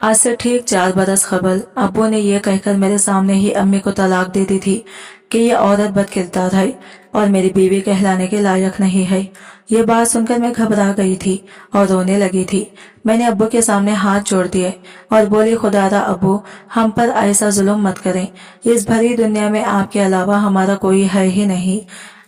आज से ठीक 4 बरस कबल अब्बू ने यह कहकर मेरे सामने ही अम्मी को तलाक दे दी थी कि ये औरत बदकिरदार है और मेरी बीवी कहलाने के लायक नहीं है। ये बात सुनकर मैं घबरा गई थी और रोने लगी थी। मैंने अब्बू के सामने हाथ जोड़ दिए और बोली, खुदारा अब्बू, हम पर ऐसा जुल्म मत करें। इस भरी दुनिया में आपके अलावा हमारा कोई है ही नहीं।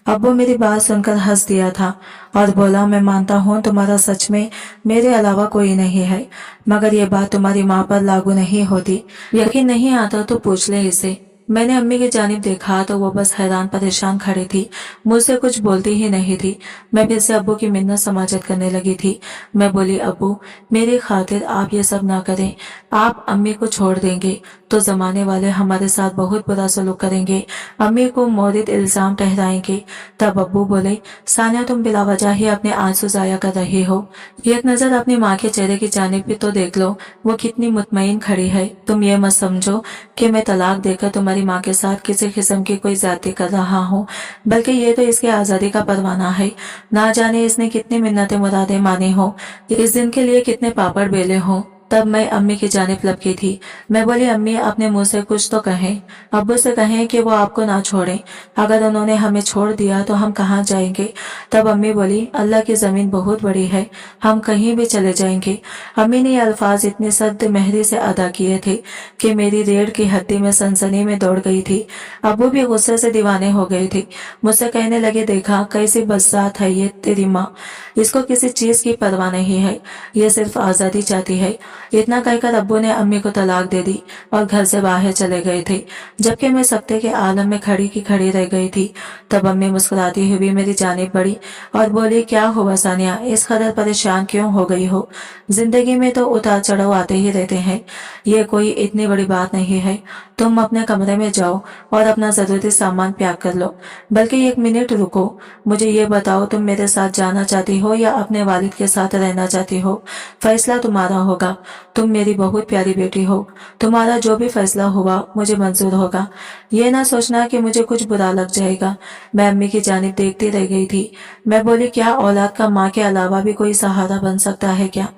अब्बू मेरी बात सुनकर हंस दिया था और बोला, मैं मानता हूँ तुम्हारा सच में मेरे अलावा कोई नहीं है, मगर ये बात तुम्हारी माँ पर लागू नहीं होती। यकीन नहीं आता तो पूछ ले इसे। मैंने अम्मी की जानिब देखा तो वो बस हैरान परेशान खड़ी थी, मुझसे कुछ बोलती ही नहीं थी। मैं फिर से अब्बू की मिन्नत समाजत करने लगी थी। मैं बोली, अब्बू, मेरी खातिर आप ये सब ना करें। आप अम्मी को छोड़ देंगे तो जमाने वाले हमारे साथ बहुत बुरा सलूक करेंगे, अम्मी को मोरिद इल्जाम ठहराएंगे। तब अब्बू बोले, सानिया, तुम बिला वजह ही अपने आंसू जाया कर रही हो। एक नजर अपनी माँ के चेहरे की जानिब भी तो देख लो, वो कितनी मुतमईन खड़ी है। तुम ये मत समझो कि मैं तलाक देकर तुम्हारी माँ के साथ किसी किस्म की कोई ज्यादती कर रहा हूँ, बल्कि ये तो इसकी आजादी का परवाना है। ना जाने इसने कितनी मिन्नतें मुरादें मानी हो, इस दिन के लिए कितने पापड़ बेले हों। तब मैं अम्मी की जानिब लपकी थी। मैं बोली, अम्मी, अपने मुंह से कुछ तो कहें। अब्बू से कहें कि वो आपको ना छोड़ें। अगर उन्होंने हमें छोड़ दिया तो हम कहाँ जाएंगे। तब अम्मी बोली, अल्लाह की जमीन बहुत बड़ी है, हम कहीं भी चले जाएंगे। अम्मी ने ये अल्फाज इतने सख्त मेहरी से अदा किए थे कि मेरी रीढ़ की हड्डी में सनसनी में दौड़ गई थी। अब्बू भी गुस्से से दीवाने हो गए थे। मुझसे कहने लगे, देखा कैसी बज़ात है ये तेरी माँ, इसको किसी चीज की परवाह नहीं है, ये सिर्फ आजादी चाहती है। इतना कहकर अब्बू ने अम्मी को तलाक दे दी और घर से बाहर चले गए थे, जबकि मैं सख्ते के आलम में खड़ी की खड़ी रह गई थी। तब अम्मी मुस्कुराती हुई मेरी जानिब बढ़ी और बोली, क्या हुआ सानिया, इस कदर परेशान क्यों हो गई हो। जिंदगी में तो उतार चढ़ाव आते ही रहते हैं, ये कोई इतनी बड़ी बात नहीं है। तुम अपने कमरे में जाओ और अपना जरूरी सामान पैक कर लो। बल्कि 1 मिनट रुको, मुझे ये बताओ, तुम मेरे साथ जाना चाहती हो या अपने वालिद के साथ रहना चाहती हो। फैसला तुम्हारा होगा। तुम मेरी बहुत प्यारी बेटी हो, तुम्हारा जो भी फैसला होगा मुझे मंजूर होगा। ये ना सोचना कि मुझे कुछ बुरा लग जाएगा। मैं अम्मी की जानिब देखती रह गई थी। मैं बोली, क्या औलाद का माँ के अलावा भी कोई सहारा बन सकता है क्या।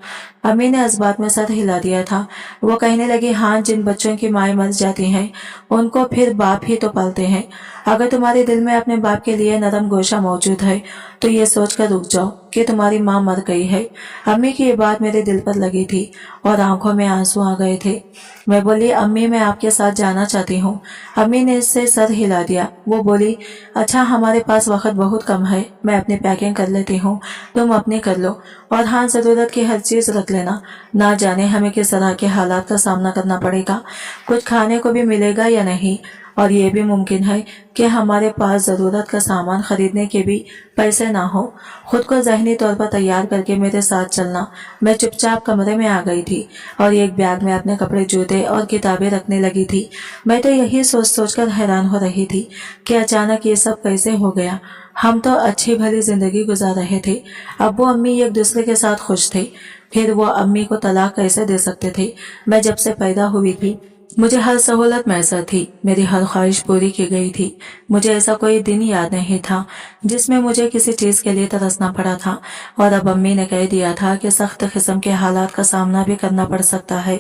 अम्मी ने इस बात में सर हिला दिया था। वो कहने लगी, हाँ, जिन बच्चों की माएँ मर जाती हैं उनको फिर बाप ही तो पालते हैं। अगर तुम्हारे दिल में अपने बाप के लिए नरम गोशा मौजूद है तो ये सोचकर रुक जाओ कि तुम्हारी माँ मर गई है। अम्मी की ये बात मेरे दिल पर लगी थी और आंखों में आंसू आ गए थे। मैं बोली, अम्मी, मैं आपके साथ जाना चाहती हूँ। अम्मी ने इससे सर हिला दिया। वो बोली, अच्छा, हमारे पास वक्त बहुत कम है, मैं अपनी पैकिंग कर लेती हूँ, तुम अपनी कर लो, और हाँ, जरूरत की हर चीज रख लेना। ना जाने हमें किस तरह के हालात का सामना करना पड़ेगा, कुछ खाने को भी मिलेगा या नहीं, और ये भी मुमकिन है कि हमारे पास जरूरत का सामान खरीदने के भी पैसे ना हो। खुद को जहनी तौर पर तैयार करके मेरे साथ चलना। मैं चुपचाप कमरे में आ गई थी और एक बैग में अपने कपड़े, जूते और किताबें रखने लगी थी। मैं तो यही सोच सोचकर हैरान हो रही थी कि अचानक ये सब कैसे हो गया। हम तो अच्छी भली जिंदगी गुजार रहे थे, अब्बू अम्मी एक दूसरे के साथ खुश थे, फिर वो अम्मी को तलाक कैसे दे सकते थे। मैं जब से पैदा हुई थी मुझे हर सहूलत मैसर थी, मेरी हर ख्वाहिश पूरी की गई थी। मुझे ऐसा कोई दिन याद नहीं था जिसमें मुझे किसी चीज के लिए तरसना पड़ा था। और अब अम्मी ने कह दिया था कि सख्त किस्म के हालात का सामना भी करना पड़ सकता है।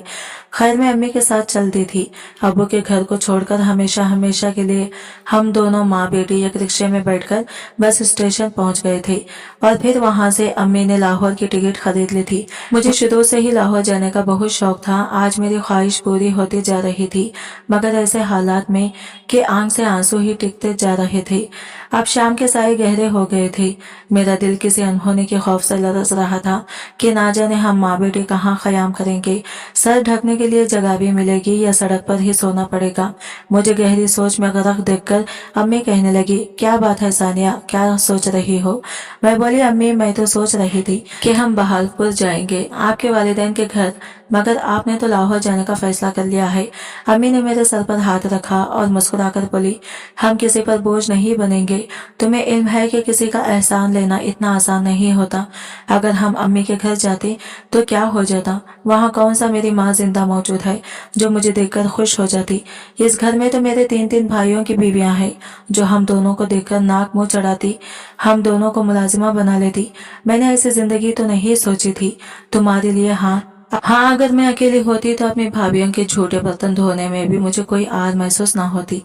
खैर, मैं अम्मी के साथ चलती थी। अब्बू के घर को छोड़कर हमेशा हमेशा के लिए हम दोनों माँ बेटी एक रिक्शे में बैठकर बस स्टेशन पहुंच गए थे और फिर वहां से अम्मी ने लाहौर की टिकट खरीद ली थी। मुझे शुरू से ही लाहौर जाने का बहुत शौक था। आज मेरी ख्वाहिश पूरी होती जा रही थी, मगर ऐसे हालात में कि आंख से आंसू ही टिकते जा रहे थे। अब शाम के साए गहरे हो गए थे। मेरा दिल किसी अनहोनी के खौफ से लरस रहा था कि ना जाने हम माँ बेटी कहाँ क़याम करेंगे, सर ढकने के लिए जगह भी मिलेगी या सड़क पर ही सोना पड़ेगा। मुझे गहरी सोच में गर्क देखकर अम्मी कहने लगी, क्या बात है सानिया, क्या सोच रही हो। मैं बोली, अम्मी, मैं तो सोच रही थी कि हम बहालपुर जाएंगे, आपके वालिदैन के घर, मगर आपने तो लाहौर जाने का फैसला कर लिया है। अम्मी ने मेरे सर पर हाथ रखा और मुस्कुराकर बोली, हम किसी पर बोझ नहीं बनेंगे। तुम्हें इल्म है कि किसी का एहसान लेना इतना आसान नहीं होता। अगर हम अम्मी के घर जाते तो क्या हो जाता। वहाँ कौन सा मेरी माँ जिंदा मौजूद है जो मुझे देखकर खुश हो जाती। इस घर में तो मेरे 3 भाइयों की बीवियां हैं जो हम दोनों को देखकर नाक मुंह चढ़ाती, हम दोनों को मुलाजिमा बना लेती। मैंने ऐसी जिंदगी तो नहीं सोची थी। तुम्हारे लिए हाँ, हाँ, अगर मैं अकेली होती तो अपनी भाभीयों के झूठे बर्तन धोने में भी मुझे कोई आर महसूस ना होती।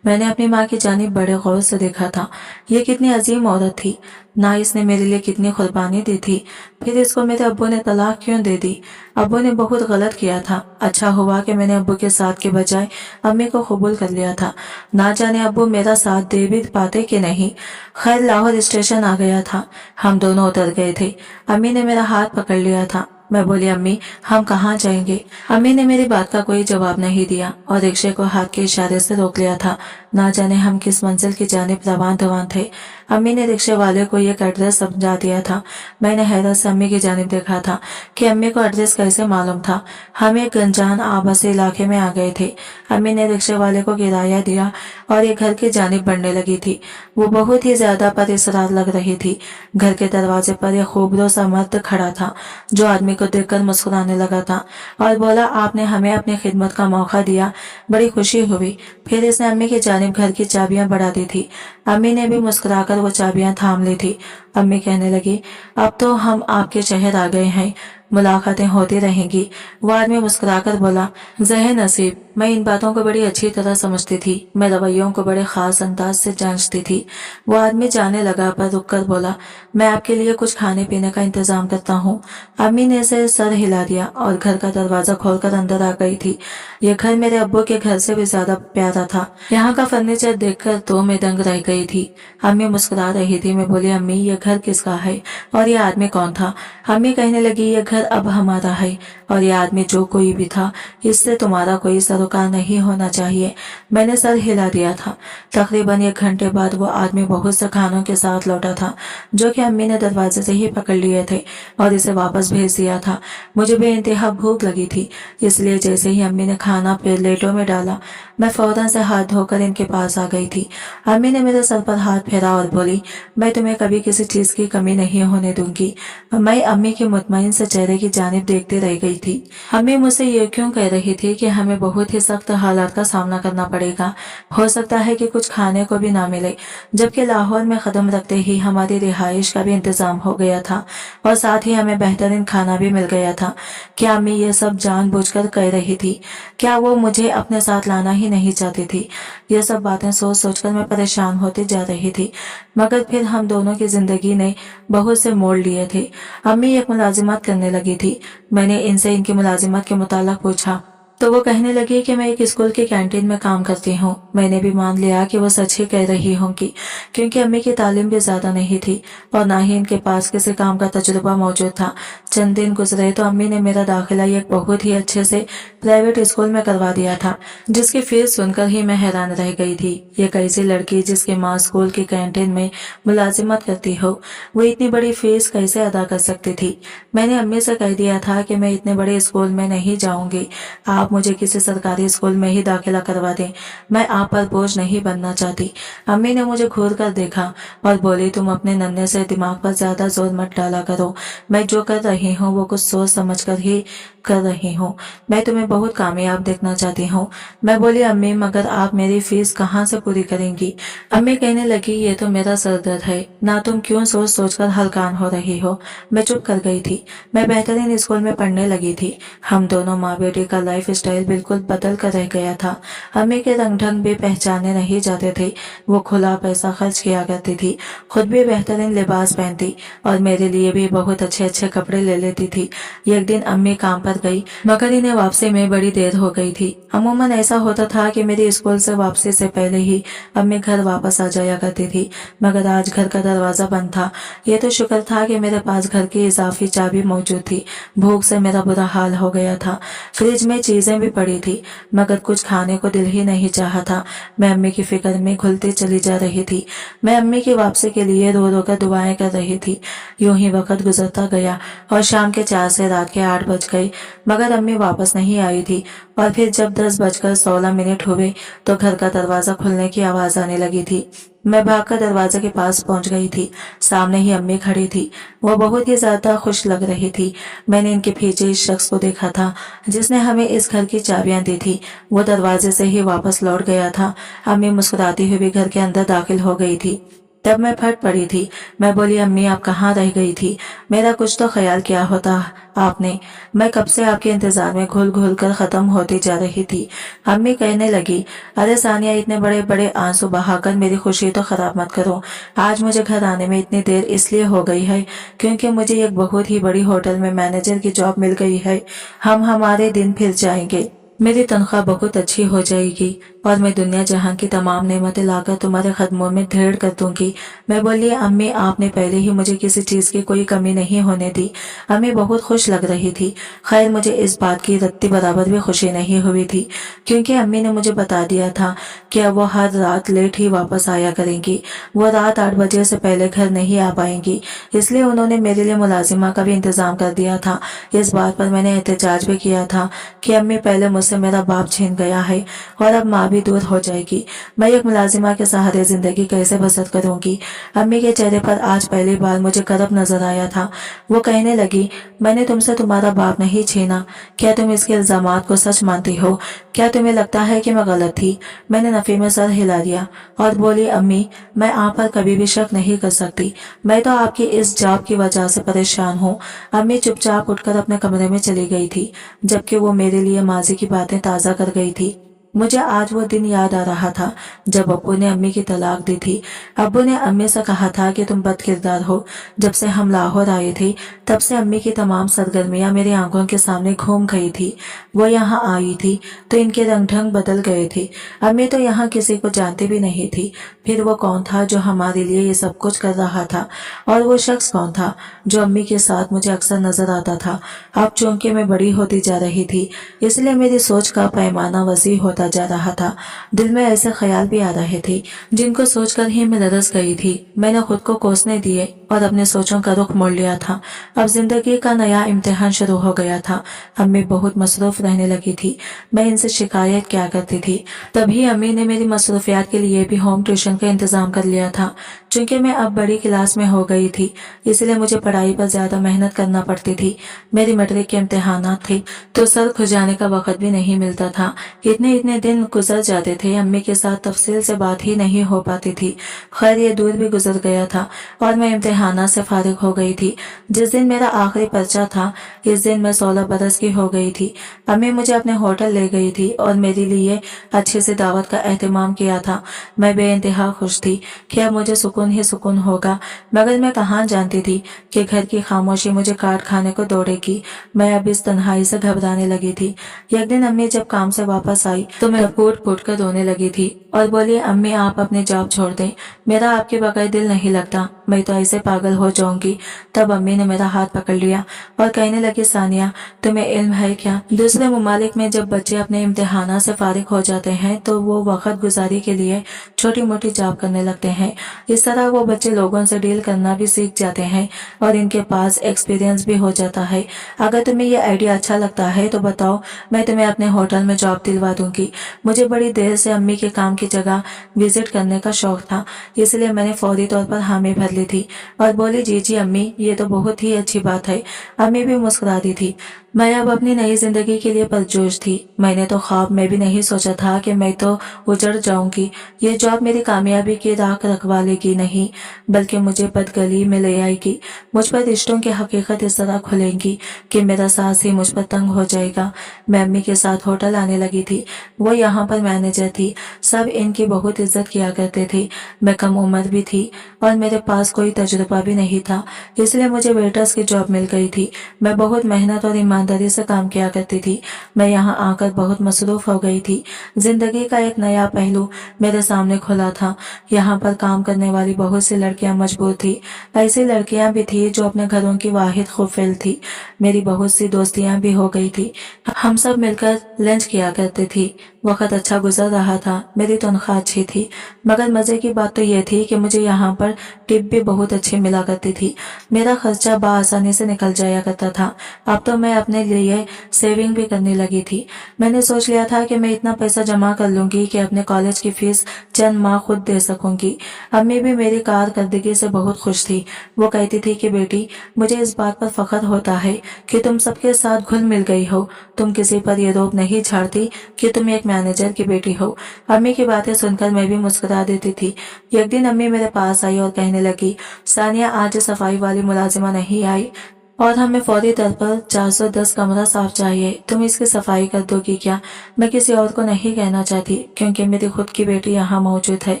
मैंने अपनी माँ की जानिब बड़े गौर से देखा था। ये कितनी अजीम औरत थी, ना इसने मेरे लिए कितनी कुर्बानी दी थी, फिर इसको मेरे अब्बू ने तलाक क्यों दे दी। अब्बू ने बहुत गलत किया था। अच्छा हुआ कि मैंने अब्बू के साथ के बजाय अम्मी को कबूल कर लिया था। ना जाने अब्बू मेरा साथ दे भी पाते कि नहीं। खैर, लाहौर स्टेशन आ गया था। हम दोनों उतर गए थे। अम्मी ने मेरा हाथ पकड़ लिया था। मैं बोली, अम्मी हम कहाँ जाएंगे। अम्मी ने मेरी बात का कोई जवाब नहीं दिया और रिक्शे को हाथ के इशारे से रोक लिया था। ना जाने हम किस मंजिल की जानिब रवान रवान थे। अम्मी ने रिक्शे वाले को एक एड्रेस समझा दिया था। मैंने हैरत से अम्मी की जानिब देखा था कि अम्मी को एड्रेस कैसे मालूम था। हम एक गंजान आवासी इलाके में आ गए थे। अम्मी ने रिक्शे वाले को किराया दिया और एक घर की जानिब बढ़ने लगी थी। वो बहुत ही ज्यादा परेशान लग रही थी। घर के दरवाजे पर एक खूबसूरत सा मर्द खड़ा था जो आदमी को देखकर मुस्कुराने लगा था और बोला, आपने हमें अपनी खिदमत का मौका दिया, बड़ी खुशी हुई। फिर इसने अम्मी की जानिब घर की चाबियां बढ़ा दी थी। अम्मी ने भी मुस्कुराकर वो चाबियां थाम ली थी। अम्मी कहने लगी, अब तो हम आपके शहर आ गए हैं, मुलाकातें होती रहेंगी। वो आदमी मुस्कुराकर बोला, ज़हे नसीब, मैं इन बातों को बड़ी अच्छी तरह समझती थी। मैं रवैयों को बड़े खास अंदाज से जांचती थी। वो आदमी जाने लगा पर रुककर बोला, मैं आपके लिए कुछ खाने पीने का इंतजाम करता हूँ। अम्मी ने इसे सर हिला दिया और घर का दरवाजा खोलकर अंदर आ गई थी। यह घर मेरे अब्बू के घर से भी ज्यादा प्यारा था। यहाँ का फर्नीचर देखकर तो मैं दंग रह गई थी। अम्मी मुस्कुरा रही थी। मैं बोली, अम्मी ये घर किसका है और ये आदमी कौन था। अम्मी कहने लगी, ये घर अब हमारा है और ये आदमी जो कोई भी था, इससे तुम्हारा कोई सरोकार नहीं होना चाहिए। मैंने सर हिला दिया था। तकरीबन 1 घंटे बाद वो आदमी बहुत से खानों के साथ लौटा था जो कि अम्मी ने दरवाजे से ही पकड़ लिए थे और इसे वापस भेज दिया था। मुझे बेइंतहा भूख लगी थी, इसलिए जैसे ही अम्मी ने खाना प्लेटों में डाला, मैं फौरन से हाथ धोकर इनके पास आ गई थी। अम्मी ने मेरे सर पर हाथ फेरा और बोली, मैं तुम्हें कभी किसी चीज की कमी नहीं होने दूंगी। मैं अम्मी के मुतमईन से चेहरे की जानिब देखते रह गई थी। अम्मी मुझसे ये क्यों कह रही थी कि हमें बहुत ही सख्त हालात का सामना करना पड़ेगा, हो सकता है कि कुछ खाने को भी ना मिले, जबकि लाहौर में कदम रखते ही हमारी रिहाइश का भी इंतजाम हो गया था और साथ ही हमें बेहतरीन खाना भी मिल गया था। क्या अम्मी ये सब जानबूझकर कह रही थी? क्या वो मुझे अपने साथ लाना ही नहीं चाहती थी? ये सब बातें सोच सोचकर मैं परेशान होती जा रही थी। मगर फिर हम दोनों की जिंदगी ने बहुत से मोड़ लिए थे। अम्मी एक मुलाजिमत करने लगी थी। मैंने इनसे इनकी मुलाजिमत के मुताल्लिक पूछा तो वो कहने लगी कि मैं एक स्कूल की कैंटीन में काम करती हूँ। मैंने भी मान लिया कि वो सच ही कह रही होंगी, क्योंकि अम्मी की तालीम भी ज्यादा नहीं थी और ना ही इनके पास किसी काम का तजुर्बा मौजूद था। चंद दिन गुजरे तो अम्मी ने मेरा दाखिला एक बहुत ही अच्छे से प्राइवेट स्कूल में करवा दिया था, जिसकी फीस सुनकर ही मैं हैरान रह गई थी। ये कैसी लड़की जिसकी माँ स्कूल की कैंटीन में मुलाजिमत करती हो, वो इतनी बड़ी फीस कैसे अदा कर सकती थी। मैंने अम्मी से कह दिया था कि मैं इतने बड़े स्कूल में नहीं जाऊंगी, आप मुझे किसी सरकारी स्कूल में ही दाखिला करवा दें, मैं आप पर बोझ नहीं बनना चाहती। अम्मी ने मुझे घूर कर देखा और बोली, तुम अपने नन्हे से दिमाग पर ज्यादा जोर मत डाला करो। मैं जो कर रही हूँ वो कुछ सोच समझ कर ही कर रही हूँ। मैं तुम्हें बहुत कामयाब देखना चाहती हूँ। मैं बोली, अम्मी मगर आप मेरी फीस कहाँ से पूरी करेंगी? अम्मी कहने लगी, ये तो मेरा सरदर्द है ना, तुम क्यों सोच सोच कर हलकान हो रही हो। मैं चुप कर गई थी। मैं बेहतरीन स्कूल में पढ़ने लगी थी। हम दोनों माँ बेटी का लाइफ स्टाइल बिल्कुल बदल कर रह गया था। अम्मी के रंग ढंग भी पहचाने नहीं जाते थे। वो खुला पैसा खर्च किया करती थी, खुद भी बेहतरीन लिबास पहनती और मेरे लिए भी बहुत अच्छे अच्छे कपड़े ले लेती थी। एक दिन अम्मी काम पर गई, मगर इन्हें वापसी में बड़ी देर हो गई थी। अमूमन ऐसा होता था कि मेरी स्कूल से वापसी से पहले ही अम्मी घर वापस आ जाया करती थी, मगर आज घर का दरवाजा बंद था। ये तो शुक्र था कि मेरे पास घर की इजाफी चाबी मौजूद थी। भूख से मेरा बुरा हाल हो गया था। फ्रिज में चीजें भी पड़ी थी, मगर कुछ खाने को दिल ही नहीं चाहा था। मैं अम्मी की फिक्र में घुलती चली जा रही थी। मैं अम्मी की वापसी के लिए रो रो कर दुआएं कर रही थी। यूं ही वक्त गुजरता गया और शाम के 4 से रात के 8 बज गए, मगर अम्मी वापस नहीं आई थी। और फिर जब 10 बजकर 16 मिनट हुए तो घर का दरवाजा खुलने की आवाज आने लगी थी। मैं भागकर दरवाजे के पास पहुंच गई थी। सामने ही अम्मी खड़ी थी। वो बहुत ही ज्यादा खुश लग रही थी। मैंने इनके पीछे इस शख्स को देखा था जिसने हमें इस घर की चाबियां दी थी। वो दरवाजे से ही वापस लौट गया था। अम्मी मुस्कुराती हुई घर के अंदर दाखिल हो गई थी। तब मैं फट पड़ी थी। मैं बोली, अम्मी आप कहाँ रह गई थी? मेरा कुछ तो ख्याल किया होता आपने। मैं कब से आपके इंतजार में घुल घुल कर खत्म होती जा रही थी। अम्मी कहने लगी, अरे सानिया, इतने बड़े बड़े आंसू बहाकर मेरी खुशी तो खराब मत करो। आज मुझे घर आने में इतनी देर इसलिए हो गई है क्योंकि मुझे एक बहुत ही बड़ी होटल में मैनेजर की जॉब मिल गई है। हमारे दिन फिर जाएंगे। मेरी तनख्वाह बहुत अच्छी हो जाएगी और मैं दुनिया जहां की तमाम नेमतें लाकर तुम्हारे कदमों में ढेर कर दूंगी। मैं बोली, अम्मी आपने पहले ही मुझे किसी चीज की कोई कमी नहीं होने दी। अम्मी बहुत खुश लग रही थी। खैर मुझे इस बात की रत्ती बराबर भी खुशी नहीं हुई थी क्योंकि अम्मी ने मुझे बता दिया था कि अब वो हर रात लेट ही वापस आया करेंगी। वो रात 8 बजे से पहले घर नहीं आ पाएंगी, इसलिए उन्होंने मेरे लिए मुलाजिमा का भी इंतजाम कर दिया था। इस बात पर मैंने एहतजाज भी किया था कि अम्मी पहले मुझसे मेरा बाप छीन गया है और अब माँ भी दूर हो जाएगी। मैं एक मुलाजिमा के सहारे जिंदगी कैसे बसर करूंगी? अम्मी के चेहरे पर आज पहली बार मुझे करब नजर आया था। वो कहने लगी, मैंने तुमसे तुम्हारा बाप नहीं छीना। क्या तुम इसके इल्जामात को सच मानती हो? क्या तुम्हें लगता है कि मैं गलत थी? मैंने नफी में सर हिला दिया और बोली, अम्मी मैं आप पर कभी भी शक नहीं कर सकती। मैं तो आपकी इस जॉब की वजह से परेशान हूँ। अम्मी चुपचाप उठकर अपने कमरे में चली गई थी जबकि वो मेरे लिए माजी की बातें ताज़ा कर गई थी। मुझे आज वो दिन याद आ रहा था जब अब्बू ने अम्मी की तलाक दी थी। अब्बू ने अम्मी से कहा था कि तुम बदकिरदार हो। जब से हम लाहौर आए थे तब से अम्मी की तमाम सरगर्मियां मेरी आंखों के सामने घूम गई थी। वो यहाँ आई थी तो इनके रंग ढंग बदल गए थे। अम्मी तो यहाँ किसी को जानती भी नहीं थी। फिर वो कौन था जो हमारे लिए ये सब कुछ कर रहा था? और वो शख्स कौन था जो अम्मी के साथ मुझे अक्सर नजर आता था? अब चूंकि मैं बड़ी होती जा रही थी इसलिए मेरी सोच का पैमाना वसी होता जा रहा था। दिल में ऐसे ख्याल भी आ रहे थे जिनको सोचकर ही मैं लरस गई थी। मैंने खुद को कोसने दिए और अपने सोचों का रुख मोड़ लिया था। अब जिंदगी का नया इम्तिहान शुरू हो गया था। अम्मी बहुत मसरूफ रहने लगी थी। मैं इनसे शिकायत क्या करती थी। तभी अम्मी ने मेरी मसरूफियात के लिए भी होम ट्यूशन का इंतजाम कर लिया था। चूंकि मैं अब बड़ी क्लास में हो गई थी इसलिए मुझे पढ़ाई पर ज्यादा मेहनत करना पड़ती थी। मेरी मैट्रिक के इम्तिहानात थे तो सर खुजाने का वक्त भी नहीं मिलता था। इतने दिन गुजर जाते थे, अम्मी के साथ तफसील से बात ही नहीं हो पाती थी। खैर ये दूर भी गुजर गया था और मैं इम्तिहाना से फारिग हो गई थी। जिस दिन मेरा आखिरी पर्चा था इस दिन मैं 16 बरस की हो गई थी। अम्मी मुझे अपने होटल ले गई थी और मेरे लिए अच्छे से दावत का एहतमाम किया था। मैं बेइंतहा खुश थी कि अब मुझे सुकून ही सुकून होगा, मगर मैं कहाँ जानती थी कि घर की खामोशी मुझे काट खाने को दौड़ेगी। मैं अब इस तन्हाई से घबराने लगी थी। एक दिन अम्मी जब काम से वापस आई तो मैं फूट फूट कर रोने लगी थी और बोली, अम्मी आप अपनी जॉब छोड़ दें, मेरा आपके बगैर दिल नहीं लगता, मैं तो ऐसे पागल हो जाऊंगी। तब अम्मी ने मेरा हाथ पकड़ लिया और कहने लगी, सानिया तुम्हें इल्म है क्या, दूसरे ममालिक में जब बच्चे अपने इम्तिहाना से फारिग हो जाते हैं तो वो वक्त गुजारी के लिए छोटी मोटी जॉब करने लगते हैं। इस तरह वो बच्चे लोगों से डील करना भी सीख जाते हैं और इनके पास एक्सपीरियंस भी हो जाता है। अगर तुम्हें यह आइडिया अच्छा लगता है तो बताओ, मैं तुम्हें अपने होटल में जॉब दिलवा दूंगी। मुझे बड़ी देर से अम्मी के काम की जगह विजिट करने का शौक था इसलिए मैंने फौरी तौर पर हामी भर ली थी और बोली, जी जी अम्मी ये तो बहुत ही अच्छी बात है। अम्मी भी मुस्कुरा दी थी। मैं अब अपनी नई जिंदगी के लिए पुरजोश थी। मैंने तो ख्वाब में भी नहीं सोचा था कि मैं तो उजड़ जाऊंगी। ये जॉब मेरी कामयाबी की राह रखवा लेगी नहीं बल्कि मुझे बदगली में ले आएगी। मुझ पर रिश्तों की हकीकत इस तरह खुलेंगी कि मेरा सास ही मुझ पर तंग हो जाएगा। मैं अम्मी के साथ होटल आने लगी थी। वो यहाँ पर मैनेजर थी। सब इनकी बहुत इज्जत किया करते थे। मैं कम उम्र भी थी और मेरे पास कोई तजुर्बा भी नहीं था इसलिए मुझे वेटर्स की जॉब मिल गई थी। मैं बहुत मेहनत और ईमानदारी से काम किया करती थी। मैं यहाँ आकर बहुत मसरूफ हो गई थी। जिंदगी का एक नया पहलू मेरे सामने खुला था। यहाँ पर काम करने वाली बहुत सी लड़कियां मजबूर थी। ऐसी लड़कियां भी थी जो अपने घरों की वाहिद खूफिल थी। मेरी बहुत सी दोस्तियां भी हो गई थी। हम सब मिलकर लंच किया करते थी। वक्त अच्छा गुजर रहा था। मेरी तनख्वाह अच्छी थी मगर मजे की बात तो यह थी कि मुझे यहाँ पर टिप भी बहुत अच्छी मिला करती थी। मेरा खर्चा बआसानी से निकल जाया करता था। अब तो मैं अपने लिए सेविंग भी करने लगी थी। मैंने सोच लिया था कि मैं इतना पैसा जमा कर लूंगी कि अपने कॉलेज की फीस चंद माह खुद दे सकूंगी। अम्मी भी मेरी कारकर्दगी से बहुत खुश थी। वो कहती थी कि बेटी मुझे इस बात पर फख्र होता है कि तुम सबके साथ घुल मिल गई हो। तुम किसी पर ये रोब नहीं झाड़ती कि तुम एक मैनेजर की बेटी हो। अम्मी की बातें सुनकर मैं भी मुस्कुरा देती थी। एक दिन अम्मी मेरे पास आई और कहने लगी, सानिया, आज सफाई वाली मुलाजिमा नहीं आई और हमें फौरी तौर पर 410 कमरा साफ चाहिए। तुम इसकी सफाई कर दोगी क्या? मैं किसी और को नहीं कहना चाहती क्योंकि मेरी खुद की बेटी यहाँ मौजूद है।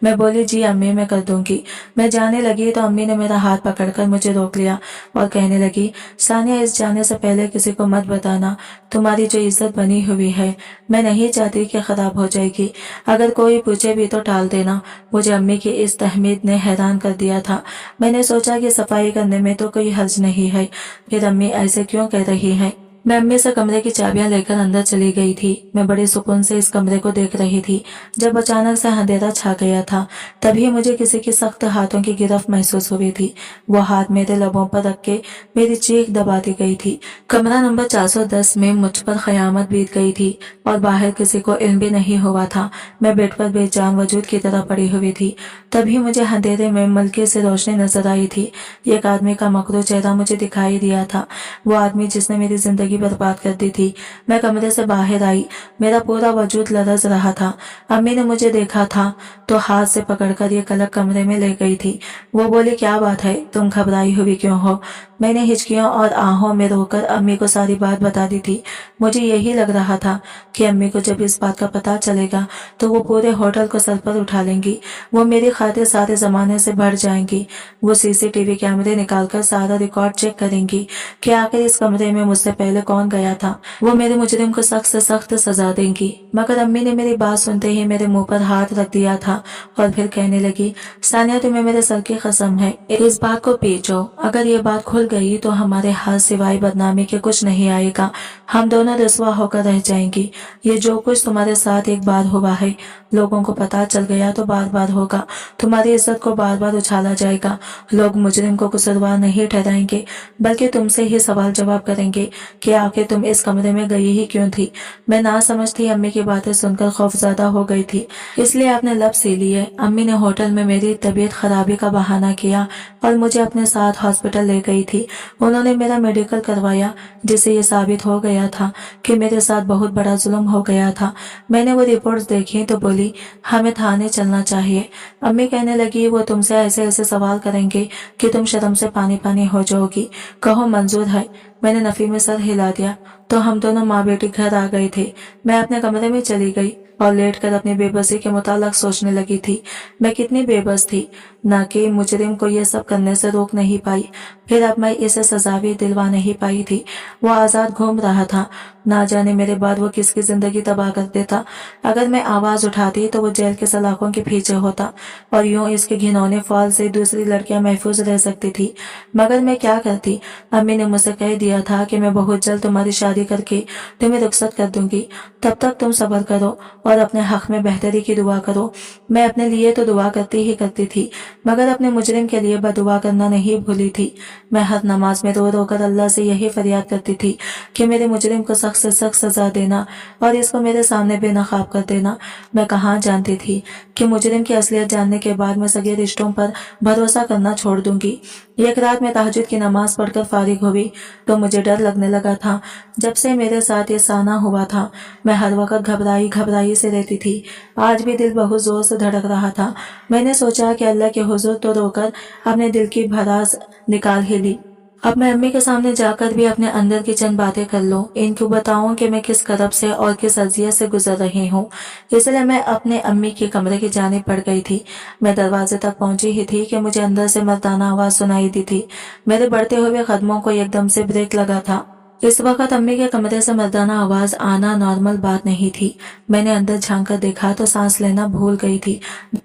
मैं बोली, जी अम्मी, मैं कर दूंगी। मैं जाने लगी तो अम्मी ने मेरा हाथ पकड़कर मुझे रोक लिया और कहने लगी, सानिया, इस जाने से पहले किसी को मत बताना। तुम्हारी जो इज्जत बनी हुई है, मैं नहीं चाहती कि खराब हो जाएगी। अगर कोई पूछे भी तो टाल देना। मुझे अम्मी की इस तहमीद ने हैरान कर दिया था। मैंने सोचा कि सफाई करने में तो कोई हर्ज नहीं है, फिर अम्मी ऐसे क्यों कह रही है? मैं अम्मी से कमरे की चाबियां लेकर अंदर चली गई थी। मैं बड़े सुकून से इस कमरे को देख रही थी जब अचानक से अंधेरा छा गया था। तभी मुझे किसी की सख्त हाथों की गिरफ्त महसूस हुई थी। वो हाथ मेरे लबों पर रख के मेरी चीख दबाती गई थी। कमरा नंबर 410 में मुझ पर कयामत बीत गई थी और बाहर किसी को इल्म भी नहीं हुआ था। मैं बेड पर बेजान वजूद की तरह पड़ी हुई थी। तभी मुझे अंधेरे में मलके से रोशनी नजर आई थी। एक आदमी का मकरू चेहरा मुझे दिखाई दिया था, वो आदमी जिसने मेरी जिंदगी बर्बाद कर दी थी। मैं कमरे से बाहर आई, मेरा पूरा वजूद लरज रहा था। अम्मी ने मुझे देखा था तो हाथ से पकड़कर ये अलग कमरे में ले गई थी। वो बोली, क्या बात है, तुम घबराई हुई क्यों हो? मैंने हिचकियों और आहों में रोकर अम्मी को सारी बात बता दी थी। मुझे यही लग रहा था कि अम्मी को जब इस बात का पता चलेगा तो वो पूरे होटल को सर पर उठा लेंगी। वो मेरी खातिर सारे जमाने से बढ़ जाएंगी। वो सीसीटीवी कैमरे निकालकर सारा रिकॉर्ड चेक करेंगी कि आखिर इस कमरे में मुझसे पहले कौन गया था। वो मेरे मुजरिम को सख्त से सख्त सजा देंगी। मगर अम्मी ने मेरी बात सुनते ही मेरे मुंह पर हाथ रख दिया था और फिर कहने लगी, सानिया, तुम्हें मेरे सर की कसम है, इस बात को पीछो। अगर ये बात खुल गई तो हमारे हाथ सिवाय बदनामी के कुछ नहीं आएगा। हम दोनों रसवा होकर रह जाएंगी। ये जो कुछ तुम्हारे साथ एक बार हुआ है, लोगों को पता चल गया तो बार बार होगा। तुम्हारी इज्जत को बार बार उछाला जाएगा। लोग मुजरिम को कसूरवार नहीं ठहराएंगे बल्कि तुमसे ही सवाल जवाब करेंगे कि आखिर तुम इस कमरे में गई ही क्यों थी। मैं ना समझती अम्मी की बातें सुनकर खौफजदा हो गई थी, इसलिए अपने लब सी लिए। अम्मी ने होटल में मेरी तबीयत खराबी का बहाना किया और मुझे अपने साथ हॉस्पिटल ले गई थी। उन्होंने मेरा मेडिकल करवाया जिससे ये साबित हो गया था कि मेरे साथ बहुत बड़ा जुल्म हो गया था। मैंने वो रिपोर्ट्स देखी तो बोली, हमें थाने चलना चाहिए। अम्मी कहने लगी, वो तुमसे ऐसे ऐसे सवाल करेंगे कि तुम शर्म से पानी पानी हो जाओगी। कहो मंजूर है। मैंने नफी में सर हिला दिया तो हम दोनों माँ बेटी घर आ गए थे। मैं अपने कमरे में चली गई और लेटकर अपनी बेबसी के मुतालिक सोचने लगी थी। मैं कितनी बेबस थी, ना कि मुजरिम को ये सब करने से रोक नहीं पाई, फिर अब मैं इसे सजा भी दिलवा नहीं पाई थी। वो आजाद घूम रहा था, ना जाने मेरे बाद वो किसकी जिंदगी तबाह कर देता। अगर मैं आवाज उठाती तो वो जेल के सलाखों के पीछे होता और यूं इसके घिनौने फौल से दूसरी लड़कियां महफूज रह सकती थी। मगर मैं क्या करती? अम्मी ने मुझसे कह दिया था कि मैं बहुत जल्द तुम्हारी शादी करके तुम्हें रुखसत कर दूंगी। तब तक तुम सब्र करो और अपने हक में बेहतरी की दुआ करो। मैं अपने लिए तो दुआ करती ही करती थी, मगर अपने मुजरिम के लिए बदुआ करना नहीं भूली थी। मैं हर नमाज में रो रो कर अल्लाह से यही फरियाद करती थी कि मेरे मुजरिम को सख्त से सख्त सजा देना और इसको मेरे सामने बेनकाब कर देना। मैं कहाँ जानती थी कि मुजरिम की असलियत जानने के बाद मैं सगे रिश्तों पर भरोसा करना छोड़ दूंगी। एक रात में तहज्जुद की नमाज पढ़कर फारिग हुई तो मुझे डर लगने लगा था। जब से मेरे साथ ये साना हुआ था, मैं हर वक्त घबराई घबराई से रहती थी। आज भी दिल बहुत जोर से धड़क रहा था। मैंने सोचा कि अल्लाह के हुजूर तो रोकर अपने दिल की भड़ास निकाल ही ली। अब मैं अम्मी के सामने जाकर भी अपने अंदर की चंद बातें कर लूं, इनको बताऊं कि मैं किस करब से और किस अजियत से गुजर रही हूँ। इसलिए मैं अपने अम्मी के कमरे की जानिब बढ़ गई थी। मैं दरवाजे तक पहुंची ही थी कि मुझे अंदर से मर्दाना आवाज सुनाई दी थी। मेरे बढ़ते हुए कदमों को एकदम से ब्रेक लगा था। इस वक्त अम्मी के कमरे से मर्दाना आवाज आना नॉर्मल बात नहीं थी। मैंने अंदर झांक कर देखा तो सांस लेना भूल गई थी।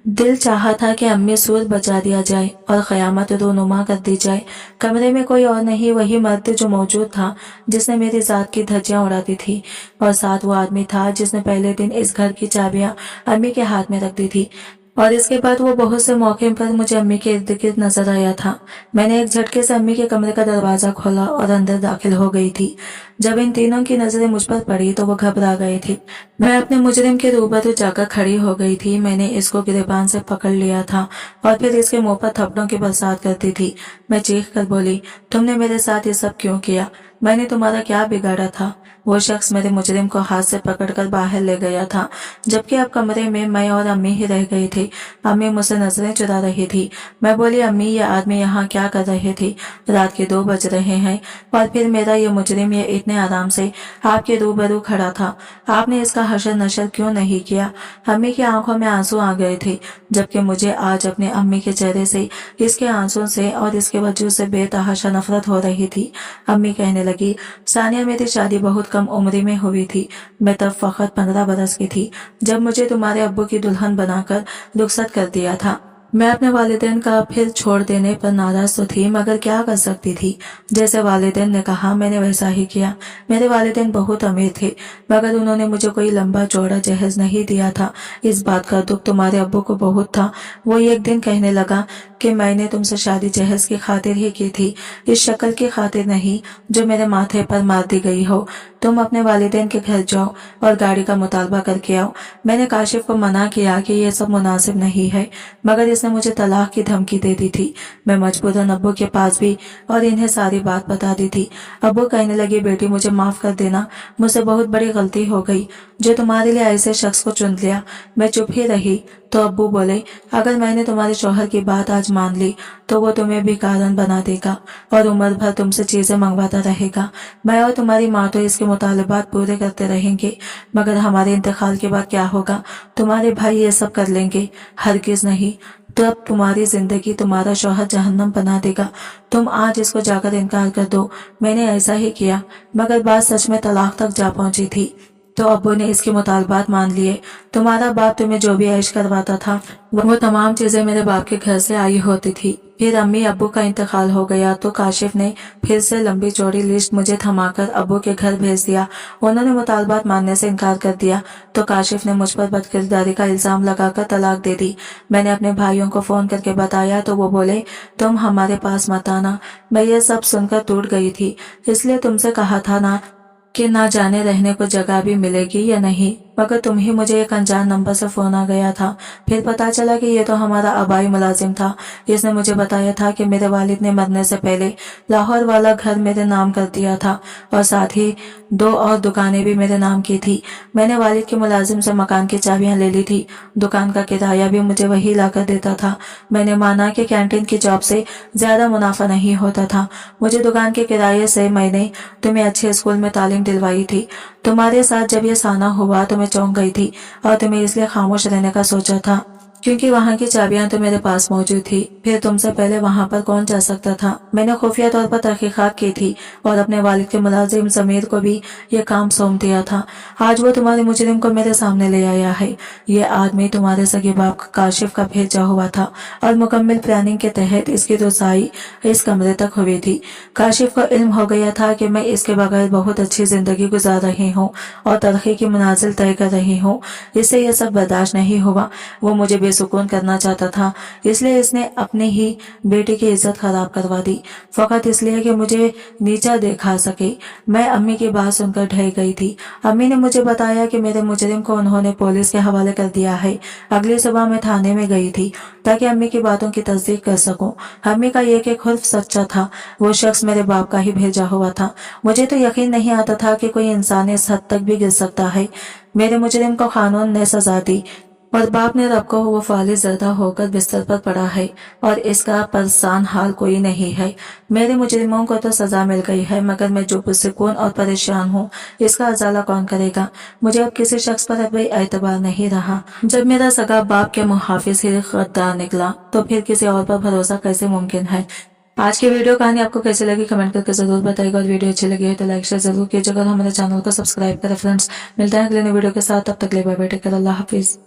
दिल चाहा था कि अम्मी सूर बजा दिया जाए और कयामत रोनुमा कर दी जाए। कमरे में कोई और नहीं, वही मर्द जो मौजूद था जिसने मेरी जात की धज्जियां उड़ा दी थी, और साथ वो आदमी था जिसने पहले दिन इस घर की चाबियां अम्मी के हाथ में रख दी थी। और इसके बाद वो बहुत से मौके पर मुझे अम्मी के इर्द गिर्द नजर आया था। मैंने एक झटके से अम्मी के कमरे का दरवाजा खोला और अंदर दाखिल हो गई थी। जब इन तीनों की नजरें मुझ पर पड़ी तो वो घबरा गए थे। मैं अपने मुजरिम के रूबरू जाकर खड़ी हो गई थी। मैंने इसको गिरबान से पकड़ लिया था और फिर इसके मुंह पर थप्पड़ों की बरसात करती थी। मैं चीख कर बोली, तुमने मेरे साथ ये सब क्यों किया? मैंने तुम्हारा क्या बिगाड़ा था? वो शख्स मेरे मुजरिम को हाथ से पकड़कर बाहर ले गया था, जबकि अब कमरे में मैं और अम्मी ही रह गई थी। अम्मी मुझसे नजरें चुरा रही थी। मैं बोली, अम्मी ये आदमी यहाँ क्या कर रहे थे? रात के 2 बज रहे हैं और फिर मेरा ये मुजरिम ये इतने आराम से आपके रूबरू खड़ा था। आपने इसका हशर नशर क्यों नहीं किया? अम्मी की आंखों में आंसू आ गए थे, जबकि मुझे आज अपने अम्मी के चेहरे से, इसके आंसू से और इसके वजूद से बेतहाशा नफरत हो रही थी। अम्मी कहने लगी, सानिया मेरी शादी बहुत कम उम्र में हुई थी। मैं तब फकत 15 बरस की थी जब मुझे तुम्हारे अब्बू की दुल्हन बनाकर रुखसत कर दिया था। मैं अपने वालिदैन का फिर छोड़ देने पर नाराज तो थी, मगर क्या कर सकती थी? जैसे वालिदैन ने कहा मैंने वैसा ही किया। मेरे वालिदैन बहुत अमीर थे, मगर उन्होंने मुझे कोई लंबा चौड़ा जहेज नहीं दिया था। इस बात का दुख तुम्हारे अब्बू को बहुत था। वो एक दिन कहने लगा कि मैंने तुमसे शादी जहेज की खातिर ही की थी, इस शक्ल की खातिर नहीं जो मेरे माथे पर मार दी गई हो। तुम अपने वालिदैन के घर जाओ और गाड़ी का मुतालबा करके आओ। मैंने काशिफ को मना किया कि ये सब मुनासिब नहीं है, मगर इसने मुझे तलाक की धमकी दे दी थी। मैं मजबूरन अब्बू के पास भी और इन्हें सारी बात बता दी थी। अब्बू कहने लगे, बेटी मुझे माफ कर देना, मुझसे बहुत बड़ी गलती हो गई जो तुम्हारे लिए ऐसे शख्स को चुन लिया। मैं चुप ही रही तो अब्बू बोले, अगर मैंने तुम्हारे शौहर की बात आज मान ली तो वो तुम्हें भी कारण बना देगा और उम्र भर तुमसे चीजें मंगवाता रहेगा। मैं और तुम्हारी माँ तो इसके मुतालबात पूरे करते रहेंगे, मगर हमारे इंतकाल के बाद क्या होगा? तुम्हारे भाई ये सब कर लेंगे? हरगिज नहीं। तो अब तुम्हारी जिंदगी तुम्हारा शौहर जहन्नम बना देगा। तुम आज इसको जाकर इनकार कर दो। मैंने ऐसा ही किया, मगर बात सच में तलाक तक जा पहुंची थी तो अब्बू ने इसके मुतालबात मान लिए। तुम्हारा बाप तुम्हें जो भी ऐश करवाता था वो तमाम चीजें मेरे बाप के घर से आई होती थी। फिर अम्मी अब्बू का इंतकाल हो गया तो काशिफ ने फिर से लंबी चौड़ी लिस्ट मुझे थमाकर अब्बू के घर भेज दिया। उन्होंने मुतालबात मानने से इनकार कर दिया तो काशिफ ने मुझ पर बदकिरदारी का इल्जाम लगाकर तलाक दे दी। मैंने अपने भाइयों को फोन करके बताया तो वो बोले, तुम हमारे पास मत आना। मैं ये सब सुनकर टूट गई थी, इसलिए तुमसे कहा था ना कि ना जाने रहने को जगह भी मिलेगी या नहीं, मगर तुम ही मुझे एक अनजान नंबर से फोन आ गया था। फिर पता चला कि ये तो हमारा आबाई मुलाजिम था। इसने मुझे बताया था कि मेरे वालिद ने मरने से पहले लाहौर वाला घर मेरे नाम कर दिया था और साथ ही 2 और दुकानें भी मेरे नाम की थी। मैंने वालिद के मुलाजिम से मकान की चाबियां ले ली थी। दुकान का किराया भी मुझे वही लाकर देता था। मैंने माना कि कैंटीन की जॉब से ज्यादा मुनाफा नहीं होता था। मुझे दुकान के किराए से मैंने तुम्हें अच्छे स्कूल में तालीम दिलवाई थी। तुम्हारे साथ जब ये साना हुआ तो मैं चौंक गई थी और तुम्हें इसलिए खामोश रहने का सोचा था क्योंकि वहाँ की चाबियां तो मेरे पास मौजूद थी। फिर तुमसे पहले वहाँ पर कौन जा सकता था? मैंने खुफिया तौर पर तहकीकात की थी और अपने वालिद के मुलाजिम जमीर को भी ये काम सौंप दिया था। आज वो तुम्हारे मुजरिम को मेरे सामने ले आया है। ये आदमी तुम्हारे सगे बाप काशिफ का भेजा हुआ था और मुकम्मल प्लानिंग के तहत इसकी रसाई इस कमरे तक हुई थी। काशिफ को इल्म हो गया था कि मैं इसके बगैर बहुत अच्छी जिंदगी गुजार रही हूँ और तरक्की की मंजिल तय कर रही हूँ। इससे यह सब बर्दाश्त नहीं हुआ। वो मुझे सुकून करना चाहता था, इसलिए इसने अपने ही बेटे की इज्जत खराब करवा दी, फकत इसलिए कि मुझे नीचा दिखा सके। मैं अम्मी की बात सुनकर ढह गई थी। अम्मी ने मुझे बताया कि मेरे मुजरिम को उन्होंने पुलिस के हवाले कर दिया है। अगली सुबह मैं थाने में गई थी ताकि अम्मी की बातों की तस्दीक कर सकूं। अम्मी का ये कि खुर्फ सच्चा था, वो शख्स मेरे बाप का ही भेजा हुआ था। मुझे तो यकीन नहीं आता था कि कोई इंसान इस हद तक भी गिर सकता है। मेरे मुजरिम को कानून ने सजा दी और बाप ने रब को वो फालिज ज़रदा होकर बिस्तर पर पड़ा है और इसका परेशान हाल कोई नहीं है। मेरे मुजरिमों को तो सजा मिल गई है, मगर मैं जो पुरसुकून और परेशान हूँ इसका अजाला कौन करेगा? मुझे अब किसी शख्स पर अब एतबार नहीं रहा। जब मेरा सगा बाप के मुहाफिज ही गद्दार निकला तो फिर किसी और पर भरोसा कैसे मुमकिन है? आज की वीडियो कहानी आपको कैसी लगी कमेंट करके जरूर बताइएगा और वीडियो अच्छी लगी है तो लाइक शेयर जरूर कीजिएगा और हमारे चैनल को सब्सक्राइब करें। फ्रेंड्स, मिलते हैं अगले वीडियो के साथ, तब तक ले बाय बाय, टेक केयर, अल्लाह हाफिज।